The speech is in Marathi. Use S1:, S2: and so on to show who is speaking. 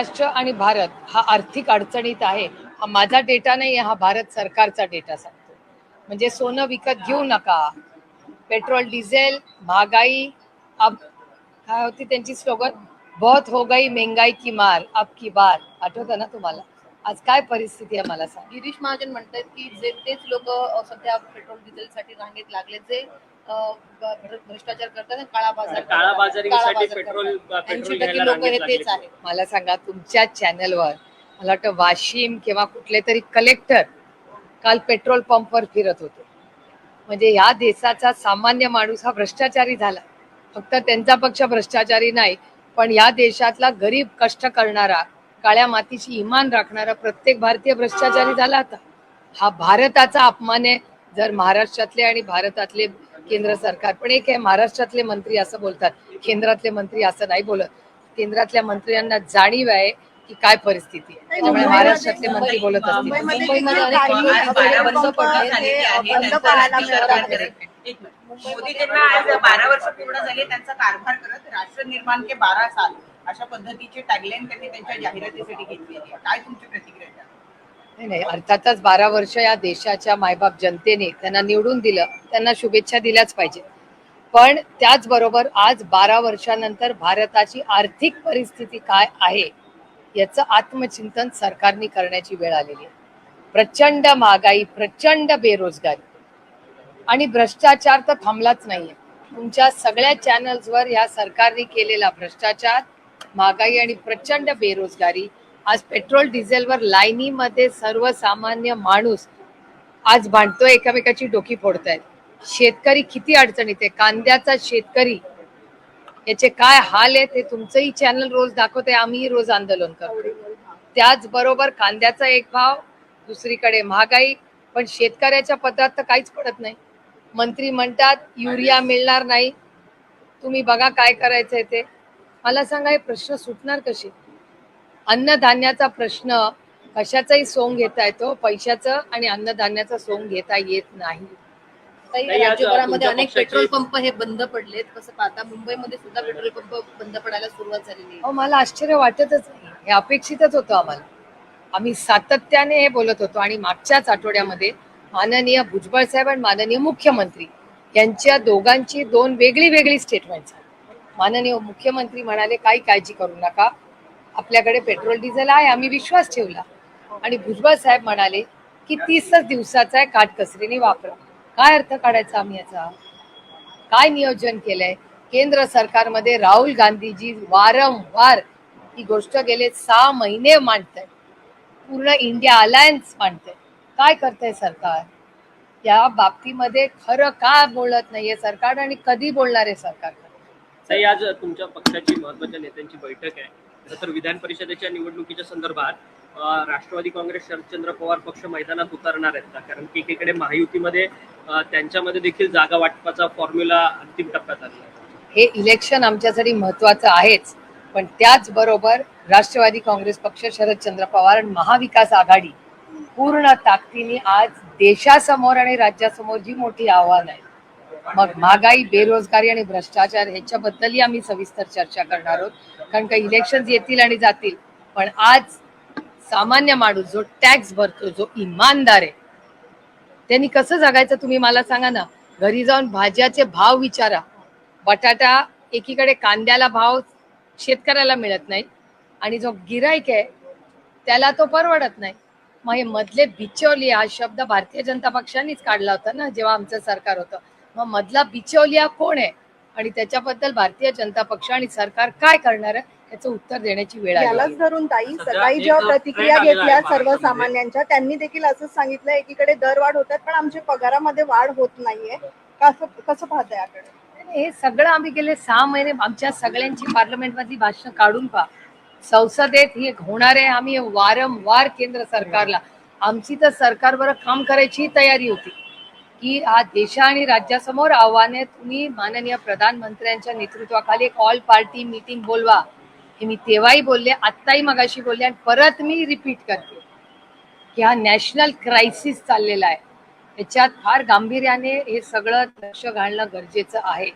S1: महाराष्ट्र आणि भारत हा आर्थिक अडचणीत आहे. हा माझा डेटा नाही, हा भारत सरकारचा डेटा सांगतो. म्हणजे सोनं विकत घेऊ नका, पेट्रोल डिझेल महागाई अब काय होती त्यांची स्लोगन, बहुत हो गई महंगाई की मार अब की बार. आठवतं ना तुम्हाला? आज काय परिस्थिती आहे मला सांग.
S2: गिरीश महाजन म्हणतात की जे तेच लोक सध्या पेट्रोल डिझेलसाठी रांगेत लागले जे भ्रष्टाचार करतात,
S3: काळाबाजारीसाठी पेट्रोल
S2: लोक हे तेच आहे.
S1: मला सांगा, तुमच्या चॅनलवर मला वाटतं वाशिम किंवा कुठले तरी कलेक्टर काल पेट्रोल पंपवर फिरत होते. म्हणजे या देशाचा सामान्य माणूस हा भ्रष्टाचारी झाला. फक्त त्यांचा पक्ष भ्रष्टाचारी नाही, पण या देशातला गरीब कष्ट करणारा, काळ्या मातीची इमान राखणारा प्रत्येक भारतीय भ्रष्टाचारी झाला होता. हा भारताचा अपमान आहे. जर महाराष्ट्रातले आणि भारतातले केंद्र सरकार, पण एक आहे महाराष्ट्रातले मंत्री असं बोलतात, केंद्रातले मंत्री असं नाही बोलत. केंद्रातल्या मंत्र्यांना जाणीव आहे की काय परिस्थिती आहे, त्यामुळे महाराष्ट्रातले मंत्री बोलत असतील.
S4: मोदी त्यांना आज 12 वर्ष पूर्ण झाले त्यांचा कारभार करत, राष्ट्र निर्माण के 12 साल अशा पद्धतीची टॅगलाईन त्यांनी त्यांच्या जाहिरातीसाठी घेतली आहे. काय तुमची प्रतिक्रिया?
S1: नाही, अर्थातच 12 वर्ष या देशाच्या मायबाप जनतेने त्यांना निवडून दिलं, त्यांना शुभेच्छा दिल्याच पाहिजे. पण त्याचबरोबर आज 12 वर्षानंतर भारताची आर्थिक परिस्थिती काय आहे याचं आत्मचिंतन सरकारने करण्याची वेळ आलेली आहे. प्रचंड महागाई, प्रचंड बेरोजगारी आणि भ्रष्टाचार तर थांबलाच नाहीये. तुमच्या सगळ्या चॅनल्सवर या सरकारने केलेला भ्रष्टाचार, महागाई आणि प्रचंड बेरोजगारी, आज पेट्रोल डिझेलवर लाईनीमध्ये सर्वसामान्य माणूस आज भांडतोय, एकामेकाची डोकी फोडतायत. शेतकरी किती अडचणीत आहे. कांद्याचा शेतकरी याचे काय हाल आहे ते तुमचंही चॅनल रोज दाखवते, आम्ही रोज आंदोलन करतो. त्याचबरोबर कांद्याचा एक भाव, दुसरीकडे महागाई, पण शेतकऱ्याच्या पदरात तर काहीच पडत नाही. मंत्री म्हणतात युरिया मिळणार नाही, तुम्ही बघा काय करायचंय ते. मला सांगा, हे प्रश्न सुटणार कसे? अन्नधान्याचा प्रश्न कशाचाही सोंग घेता येतो, पैशाचं आणि अन्नधान्याचा सोंग घेता येत नाही.
S2: राज्यभरामध्ये अनेक पेट्रोल पंप हे बंद पडलेत. कसं पाहता? मुंबईमध्ये सुद्धा पेट्रोल पंप बंद पडायला सुरुवात झालेली आहे.
S1: मला आश्चर्य वाटतच नाही. हे अपेक्षितच होतं आम्हाला. आम्ही सातत्याने हे बोलत होतो आणि मागच्याच आठवड्यामध्ये माननीय भुजबळ साहेब आणि माननीय मुख्यमंत्री यांच्या दोघांची दोन वेगळी स्टेटमेंट झाली. माननीय मुख्यमंत्री म्हणाले काही काळजी करू नका, आपल्याकडे पेट्रोल डिझेल आहे, आम्ही विश्वास ठेवला. आणि भुजबळ साहेब म्हणाले की 30च दिवसाचा आहे, काटकसरीने वापरा. काय अर्थ काढायचा आम्ही याचा? काय नियोजन केलंय? केंद्र सरकारमध्ये राहुल गांधीजी वारंवार ही गोष्ट गेले 6 महिने मांडतायत, पूर्ण इंडिया अलायन्स मांडते. काय करतंय सरकार या बाबतीमध्ये? खरं का बोलत नाहीये सरकार आणि कधी बोलणार आहे सरकार?
S3: आज तुमच्या पक्षाची महत्वाच्या नेत्यांची बैठक आहे. तर विधान परिषदेच्या निवडणुकीच्या संदर्भात राष्ट्रवादी काँग्रेस शरदचंद्र पवार पक्ष मैदानात उतरणार आहेत का? कारण की एकीकडे महायुतीमध्ये त्यांच्यामध्ये देखील जागा वाटपाचा फॉर्म्युला अंतिम टप्प्यात आला.
S1: हे इलेक्शन आमच्यासाठी महत्वाचं आहेच, पण त्याचबरोबर राष्ट्रवादी काँग्रेस पक्ष, शरदचंद्र पवार आणि महाविकास आघाडी पूर्ण ताकदीने आज देशासमोर आणि राज्यासमोर जी मोठी आव्हान आहे, मग महागाई, बेरोजगारी आणि भ्रष्टाचार, ह्याच्याबद्दलही आम्ही सविस्तर चर्चा करणार आहोत. कारण का इलेक्शन येतील आणि जातील, पण आज सामान्य माणूस जो टॅक्स भरतो, जो इमानदार आहे, त्यांनी कसं जगायचं तुम्ही मला सांगा ना. घरी जाऊन भाज्याचे भाव विचारा. बटाटा, एकीकडे कांद्याला भाव शेतकऱ्याला मिळत नाही आणि जो गिराईक आहे त्याला तो परवडत नाही. मग हे मधले बिचौलिया हा शब्द भारतीय जनता पक्षानेच काढला होता ना जेव्हा आमचं सरकार होतं. मग मधला बिचौलिया कोण आहे आणि त्याच्याबद्दल भारतीय जनता पक्ष आणि सरकार काय करणार आहे याचं उत्तर देण्याची वेळ आली.
S5: यालाच धरून ताई सकाळी जेव्हा प्रतिक्रिया घेतल्या सर्वसामान्यांच्या, त्यांनी देखील असंच सांगितलं, एकीकडे दरवाढ होतात पण आमच्या पगारामध्ये वाढ होत नाहीये. कसं पाहता याकडे?
S1: हे सगळं आम्ही गेले 6 महिने आमच्या सगळ्यांची पार्लमेंट मधली भाषणं काढून पहा. संसदेत हे होणार आहे. आम्ही वारंवार केंद्र सरकारला, आमची तर सरकारवर काम करायची तयारी होती की हा देशा आणि राज्यासमोर आव्हाने, तुम्ही माननीय प्रधानमंत्र्यांच्या नेतृत्वाखाली एक ऑल पार्टी मीटिंग बोलवा. हे मी तेव्हाही बोलले, आत्ताही मगाशी बोलले आणि परत मी रिपीट करते की हा नॅशनल क्रायसिस चाललेला आहे. त्याच्यात फार गांभीर्याने हे सगळं लक्ष घालणं गरजेचं आहे.